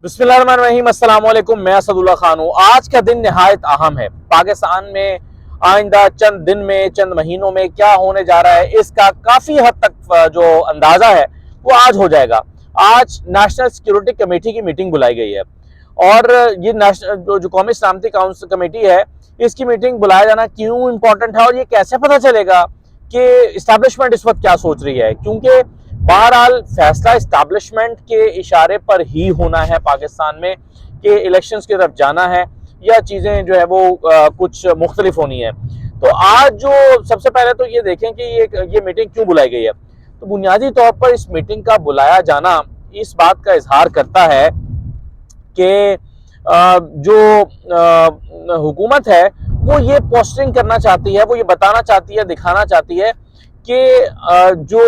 बिस्मिल्लाहिर्रहमानिर्रहीम, अस्सलाम वालेकुम। मैं असदुल्ला खान हूँ। आज का दिन निहायत अहम है। पाकिस्तान में आइंदा चंद दिन में, चंद महीनों में क्या होने जा रहा है, इसका काफी हद तक जो अंदाजा है वो आज हो जाएगा। आज नेशनल सिक्योरिटी कमेटी की मीटिंग बुलाई गई है और ये नेशनल जो कौमी सलामती काउंसिल कमेटी है, इसकी मीटिंग बुलाया जाना क्यों इंपॉर्टेंट है और ये कैसे पता चलेगा कि इस्टेब्लिशमेंट इस वक्त क्या सोच रही है। क्योंकि बहरहाल फैसला इस्टेब्लिशमेंट के इशारे पर ही होना है पाकिस्तान में कि इलेक्शंस की तरफ जाना है या चीज़ें जो है वो कुछ मुख्तलिफ होनी है। तो आज जो सबसे पहले तो ये देखें कि ये मीटिंग क्यों बुलाई गई है। तो बुनियादी तौर पर इस मीटिंग का बुलाया जाना इस बात का इजहार करता है कि जो हुकूमत है वो ये पोस्टिंग करना चाहती है, वो ये बताना चाहती है, दिखाना चाहती है कि जो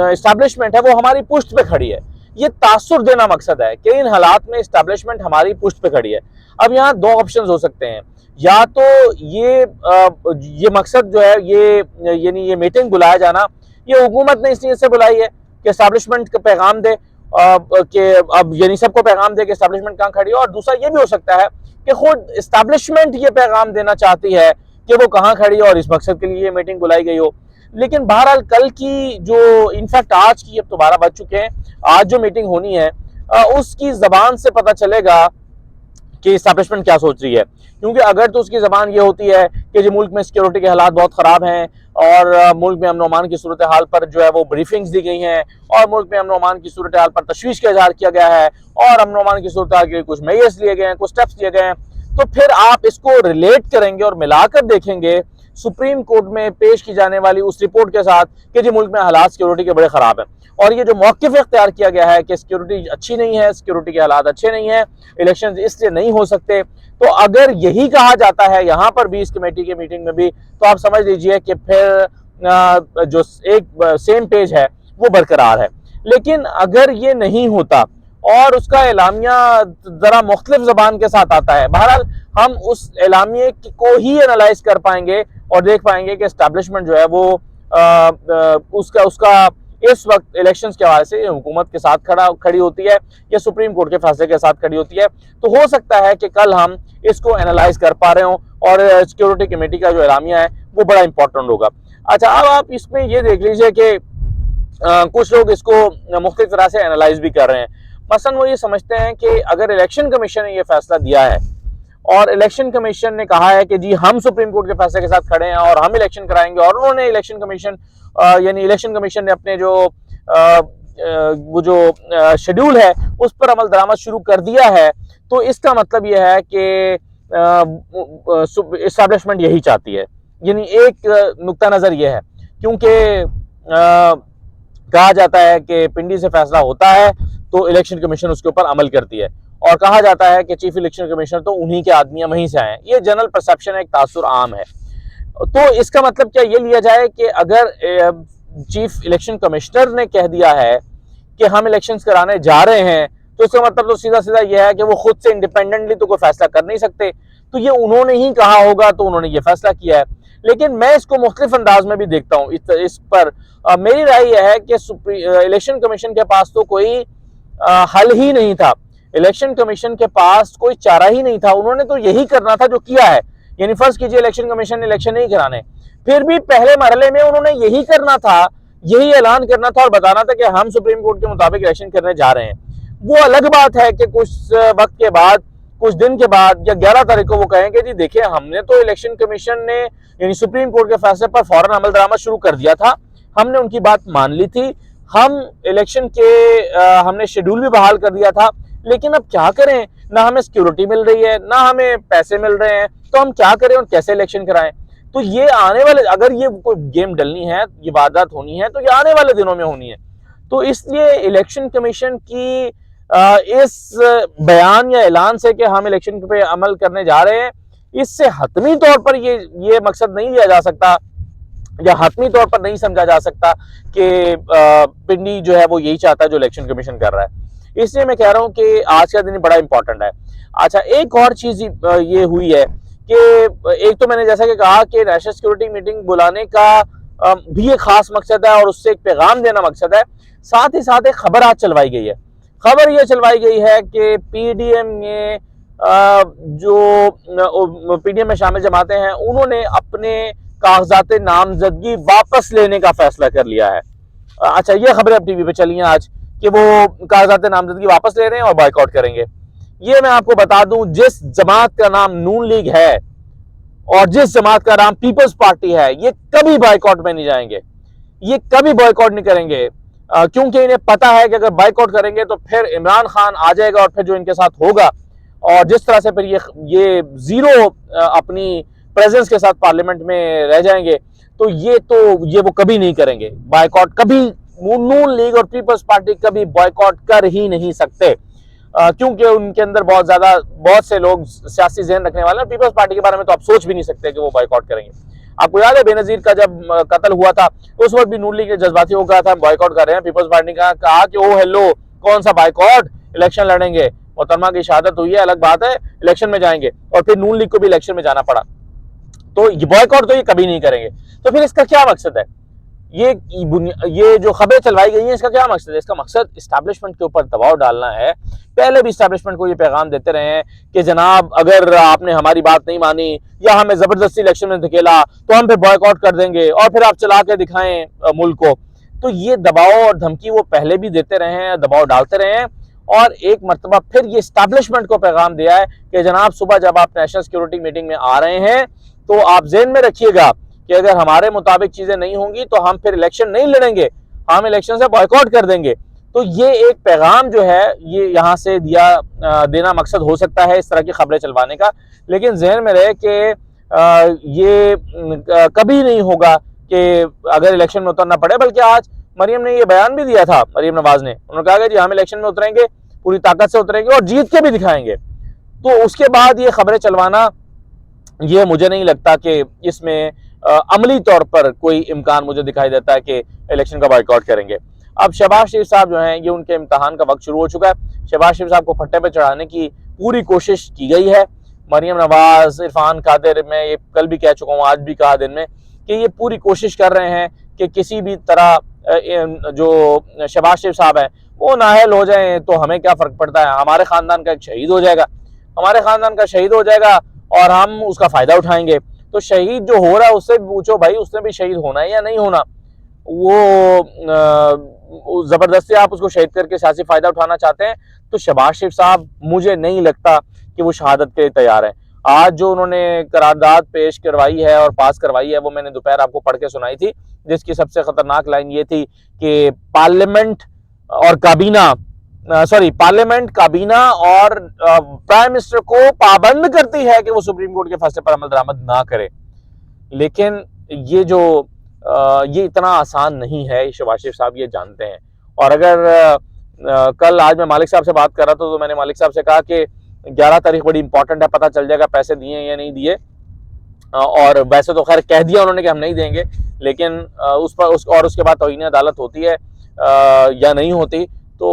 इस्टेब्लिशमेंट है वो हमारी पुश्त पे खड़ी है। ये तासुर देना मकसद है कि इन हालात में इस्टेब्लिशमेंट हमारी पुश्त पे खड़ी है। अब यहाँ दो ऑप्शंस हो सकते हैं, या तो ये मकसद जो है यानी ये मीटिंग बुलाया जाना ये हुकूमत ने इसलिए से बुलाई है कि इस्टेब्लिशमेंट का पैगाम दे कि अब यानी सबको पैगाम दे कि इस्टेब्लिशमेंट कहाँ खड़ी है। और दूसरा ये भी हो सकता है कि खुद इस्टेब्लिशमेंट ये पैगाम देना चाहती है कि वो कहाँ खड़ी है और इस मकसद के लिए ये मीटिंग बुलाई गई हो। लेकिन बहरहाल कल की जो इनफैक्ट आज की अब तो 12 बज चुके हैं, आज जो मीटिंग होनी है उसकी जबान से पता चलेगा कि इस्टेब्लिशमेंट क्या सोच रही है। क्योंकि अगर तो उसकी जबान ये होती है कि जो मुल्क में सिक्योरिटी के हालात बहुत ख़राब हैं और मुल्क में अमन अमान की सूरत हाल पर जो है वो ब्रीफिंग्स दी गई हैं और मुल्क में अमन अमान की सूरत हाल पर तशवीश का इजहार किया गया है और अमन अमान की सूरत हाल के लिए कुछ मेजर्स लिए गए हैं, कुछ स्टेप्स लिए गए हैं, तो फिर आप इसको रिलेट करेंगे और मिलाकर देखेंगे सुप्रीम कोर्ट में पेश की जाने वाली उस रिपोर्ट के साथ कि जी मुल्क में हालात सिक्योरिटी के बड़े ख़राब हैं और ये जो मौक़िफ़ इख्तियार किया गया है कि सिक्योरिटी अच्छी नहीं है, सिक्योरिटी के हालात अच्छे नहीं हैं, इलेक्शन इसलिए नहीं हो सकते। तो अगर यही कहा जाता है यहाँ पर भी, इस कमेटी की मीटिंग में भी, तो आप समझ लीजिए कि फिर जो एक सेम पेज है वो बरकरार है। लेकिन अगर ये नहीं होता और उसका एलामिया ज़रा मुख्तलिफ ज़बान के साथ आता है, बहरहाल हम उस एलामिये को ही एनालाइज कर पाएंगे और देख पाएंगे कि एस्टेब्लिशमेंट जो है वो उसका इस वक्त इलेक्शंस के हवाले से हुकूमत के साथ खड़ी होती है या सुप्रीम कोर्ट के फैसले के साथ खड़ी होती है। तो हो सकता है कि कल हम इसको एनालाइज कर पा रहे हों और सिक्योरिटी कमेटी का जो एलामिया है वो बड़ा इंपॉर्टेंट होगा। अच्छा, अब आप इसमें ये देख लीजिए कि कुछ लोग इसको मुख्तलिफ तरह से एनालाइज भी कर रहे हैं। मसलन वो ये समझते हैं कि अगर इलेक्शन कमीशन ने ये फैसला दिया है और इलेक्शन कमीशन ने कहा है कि जी हम सुप्रीम कोर्ट के फैसले के साथ खड़े हैं और हम इलेक्शन कराएंगे, और उन्होंने इलेक्शन कमीशन यानी इलेक्शन कमीशन ने अपने जो वो जो शेड्यूल है उस पर अमल दरामद शुरू कर दिया है, तो इसका मतलब यह है कि इस्टेब्लिशमेंट यही चाहती है। यानी एक नुक्ता नज़र यह है, क्योंकि कहा जाता है कि पिंडी से फैसला होता है तो इलेक्शन कमीशन उसके ऊपर अमल करती है और कहा जाता है कि चीफ इलेक्शन कमिश्नर तो उन्हीं के आदमी वहीं से आए। ये जनरल परसेप्शन है, एक तासुर आम है। तो इसका मतलब क्या ये लिया जाए कि अगर चीफ इलेक्शन कमिश्नर ने कह दिया है कि हम इलेक्शंस कराने जा रहे हैं, तो इसका मतलब तो सीधा सीधा यह है कि वो खुद से इंडिपेंडेंटली तो कोई फैसला कर नहीं सकते, तो ये उन्होंने ही कहा होगा, तो उन्होंने ये फैसला किया है। लेकिन मैं इसको मुख्तलिफ अंदाज में भी देखता हूँ। इस पर मेरी राय यह है कि इलेक्शन कमीशन के पास तो कोई हल ही नहीं था, इलेक्शन कमीशन के पास कोई चारा ही नहीं था, उन्होंने तो यही करना था जो किया है। यानी फर्ज कीजिए इलेक्शन कमीशन ने इलेक्शन नहीं कराने, फिर भी पहले मरहले में उन्होंने यही करना था, यही ऐलान करना था और बताना था कि हम सुप्रीम कोर्ट के मुताबिक इलेक्शन करने जा रहे हैं। वो अलग बात है कि कुछ वक्त के बाद, कुछ दिन के बाद या 11 तारीख को वो कहेंगे जी देखिए हमने तो इलेक्शन कमीशन ने यानी सुप्रीम कोर्ट के फैसले पर फौरन अमल दरामद शुरू कर दिया था, हमने उनकी बात मान ली थी, हम इलेक्शन के हमने शेड्यूल भी बहाल कर दिया था, लेकिन अब क्या करें, ना हमें सिक्योरिटी मिल रही है, ना हमें पैसे मिल रहे हैं, तो हम क्या करें और कैसे इलेक्शन कराएं। तो ये आने वाले, अगर ये कोई गेम डलनी है, ये वारदात होनी है, तो ये आने वाले दिनों में होनी है। तो इसलिए इलेक्शन कमीशन की इस बयान या ऐलान से कि हम इलेक्शन पे अमल करने जा रहे हैं, इससे हतमी तौर पर ये मकसद नहीं लिया जा सकता या हतमी तौर पर नहीं समझा जा सकता कि पिंडी जो है वो यही चाहता है जो इलेक्शन कमीशन कर रहा है। इसलिए मैं कह रहा हूँ कि आज का दिन बड़ा इंपॉर्टेंट है। अच्छा, एक और चीज ये हुई है कि एक तो मैंने जैसा कि कहा कि नेशनल सिक्योरिटी मीटिंग बुलाने का भी एक खास मकसद है और उससे एक पैगाम देना मकसद है, साथ ही साथ एक खबर आज चलवाई गई है। खबर यह चलवाई गई है कि पीडीएम में जो पीडीएम में शामिल जमातें हैं उन्होंने अपने कागजात नामजदगी वापस लेने का फैसला कर लिया है। अच्छा, ये खबरें अब टीवी पे चली हैं आज कि वो कागजात नामजदगी वापस ले रहे हैं और बाइकआउट करेंगे। ये मैं आपको बता दूं, जिस जमात का नाम नून लीग है और जिस जमात का नाम पीपल्स पार्टी है, ये कभी बाइकआउट में नहीं जाएंगे, ये कभी बाइकआउट नहीं करेंगे, क्योंकि इन्हें पता है कि अगर बाइकआउट करेंगे तो फिर इमरान खान आ जाएगा और फिर जो इनके साथ होगा, और जिस तरह से फिर ये जीरो अपनी प्रेजेंस के साथ पार्लियामेंट में रह जाएंगे, तो ये वो कभी नहीं करेंगे बाइकआउट। कभी नून लीग और पीपल्स पार्टी कभी बाइकआउट कर ही नहीं सकते, क्योंकि उनके अंदर बहुत से लोग सियासी ज़हन रखने वाले हैं। पीपल्स पार्टी के बारे में तो आप सोच भी नहीं सकते कि वो बाइकआउट करेंगे। आपको याद है बेनजीर का जब कत्ल हुआ था, उस वक्त भी नून लीग के जज्बाती हो गया था, बाइकआउट कर रहे हैं। पीपल्स पार्टी का कहा कि ओ हेलो, कौन सा बाइकआउट, इलेक्शन लड़ेंगे, मोहतरमा की शहादत हुई है, अलग बात है, इलेक्शन में जाएंगे, और फिर नून लीग को भी इलेक्शन में जाना पड़ा। तो बाइकआउट तो ये कभी नहीं करेंगे। तो फिर इसका क्या मकसद है? ये जो खबरें चलवाई गई हैं, इसका क्या मकसद है? इसका मकसद इस्टेब्लिशमेंट के ऊपर दबाव डालना है। पहले भी इस्टेब्लिशमेंट को ये पैगाम देते रहे हैं कि जनाब, अगर आपने हमारी बात नहीं मानी या हमें जबरदस्ती इलेक्शन में धकेला तो हम फिर बॉयकॉट कर देंगे और फिर आप चला के दिखाएं मुल्क को। तो ये दबाव और धमकी वो पहले भी देते रहे हैं, दबाव डालते रहे हैं, और एक मरतबा फिर ये इस्टेब्लिशमेंट को पैगाम दिया है कि जनाब, सुबह जब आप नेशनल सिक्योरिटी मीटिंग में आ रहे हैं तो आप ज़हन में रखिएगा कि अगर हमारे मुताबिक चीजें नहीं होंगी तो हम फिर इलेक्शन नहीं लड़ेंगे, हम इलेक्शन से बॉयकॉट कर देंगे। तो ये एक पैगाम जो है ये यहाँ से देना मकसद हो सकता है इस तरह की खबरें चलवाने का। लेकिन जहन में रहे कि ये कभी नहीं होगा कि अगर इलेक्शन में उतरना पड़े। बल्कि आज मरियम ने ये बयान भी दिया था, मरियम नवाज ने, उन्होंने कहा कि जी हम इलेक्शन में उतरेंगे, पूरी ताकत से उतरेंगे और जीत के भी दिखाएंगे। तो उसके बाद ये खबरें चलवाना, ये मुझे नहीं लगता कि इसमें अमली तौर पर कोई इम्कान मुझे दिखाई देता है कि इलेक्शन का बाइकआउट करेंगे। अब शहबाज शरीफ साहब जो हैं, ये उनके इम्तहान का वक्त शुरू हो चुका है। शहबाज शरीफ साहब को फट्टे पे चढ़ाने की पूरी कोशिश की गई है। मरियम नवाज, इरफान कादिर, मैं ये कल भी कह चुका हूँ, आज भी कहा दिन में, कि ये पूरी कोशिश कर रहे हैं कि किसी भी तरह जो शहबाज शरीफ साहब हैं वो नाअहल हो जाएं तो हमें क्या फ़र्क पड़ता है, हमारे ख़ानदान का एक शहीद हो जाएगा, हमारे ख़ानदान का शहीद हो जाएगा और हम उसका फ़ायदा उठाएंगे। तो शहीद जो हो रहा है उससे पूछो भाई, उसने भी शहीद होना है या नहीं होना। वो ज़बरदस्ती आप उसको शहीद करके सियासी फ़ायदा उठाना चाहते हैं तो शहबाज शरीफ साहब मुझे नहीं लगता कि वो शहादत के लिए तैयार हैं। आज जो उन्होंने करारदाद पेश करवाई है और पास करवाई है, वो मैंने दोपहर आपको पढ़ के सुनाई थी, जिसकी सबसे खतरनाक लाइन ये थी कि पार्लियामेंट, काबीना और प्राइम मिनिस्टर को पाबंद करती है कि वो सुप्रीम कोर्ट के फैसले पर अमल दरामद ना करे। लेकिन ये इतना आसान नहीं है, शहबाज शरीफ साहब ये जानते हैं। और अगर कल आज मैं मालिक साहब से बात कर रहा था तो मैंने मालिक साहब से कहा कि 11 तारीख बड़ी इंपॉर्टेंट है, पता चल जाएगा पैसे दिए या नहीं दिए। और वैसे तो खैर कह दिया उन्होंने कि हम नहीं देंगे, लेकिन उसके बाद तौहीन अदालत होती है या नहीं होती। तो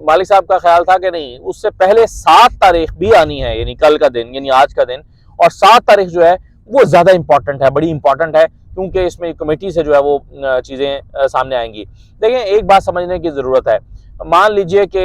मालिक साहब का ख्याल था कि नहीं, उससे पहले 7 तारीख भी आनी है, यानी कल का दिन, यानी आज का दिन, और 7 तारीख जो है वो ज़्यादा इंपॉर्टेंट है, बड़ी इंपॉर्टेंट है, क्योंकि इसमें कमेटी से जो है वो चीज़ें सामने आएंगी। देखिए, एक बात समझने की ज़रूरत है। मान लीजिए कि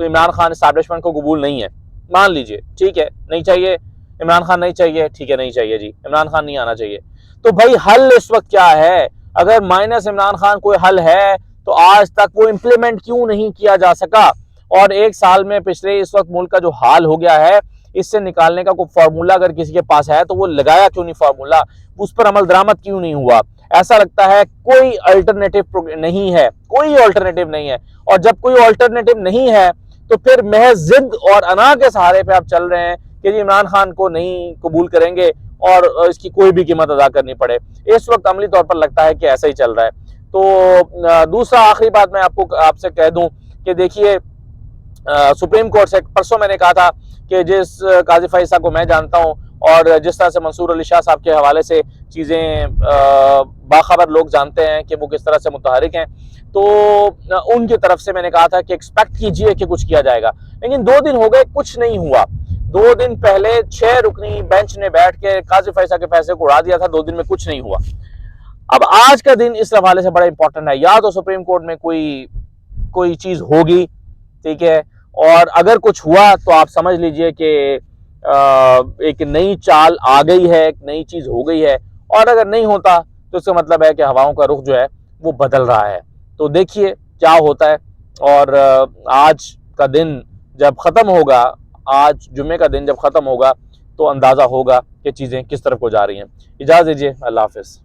इमरान खान एस्टैब्लिशमेंट को कबूल नहीं है, मान लीजिए, ठीक है, नहीं चाहिए, इमरान खान नहीं चाहिए, ठीक है, नहीं चाहिए जी, इमरान खान नहीं आना चाहिए। तो भाई हल इस वक्त क्या है? अगर माइनस इमरान खान कोई हल है तो आज तक वो इम्प्लीमेंट क्यों नहीं किया जा सका? और 1 साल में पिछले इस वक्त मुल्क का जो हाल हो गया है, इससे निकालने का कोई फार्मूला अगर किसी के पास है तो वो लगाया क्यों नहीं फार्मूला? उस पर अमल दरामद क्यों नहीं हुआ? ऐसा लगता है कोई अल्टरनेटिव नहीं है, कोई अल्टरनेटिव नहीं है। और जब कोई अल्टरनेटिव नहीं है तो फिर महज जिद और अना के सहारे पे आप चल रहे हैं कि जी इमरान खान को नहीं कबूल करेंगे और इसकी कोई भी कीमत अदा करनी पड़े। इस वक्त अमली तौर पर लगता है कि ऐसा ही चल रहा है। तो दूसरा आखिरी बात मैं आपसे कह दूं कि देखिए, सुप्रीम कोर्ट से परसों मैंने कहा था कि जिस काजी फैज़ साहब को मैं जानता हूं और जिस तरह से मंसूर अली शाह साहब के हवाले से चीज़ें बाखबर लोग जानते हैं कि वो किस तरह से मुतहरिक हैं, तो उनकी तरफ से मैंने कहा था कि एक्सपेक्ट कीजिए कि कुछ किया जाएगा। लेकिन 2 दिन हो गए, कुछ नहीं हुआ। 2 दिन पहले 6 रुकनी बेंच ने बैठ के काजी फैज़ साहब के पैसे को उड़ा दिया था, 2 दिन में कुछ नहीं हुआ। अब आज का दिन इस हवाले से बड़ा इंपॉर्टेंट है। या तो सुप्रीम कोर्ट में कोई कोई चीज होगी, ठीक है। और अगर कुछ हुआ तो आप समझ लीजिए कि एक नई चाल आ गई है, एक नई चीज हो गई है। और अगर नहीं होता तो इसका मतलब है कि हवाओं का रुख जो है वो बदल रहा है। तो देखिए क्या होता है। और आज का दिन जब खत्म होगा, आज जुम्मे का दिन जब खत्म होगा तो अंदाजा होगा कि चीजें किस तरफ को जा रही हैं। इजाजत दीजिए, अल्लाह हाफिज।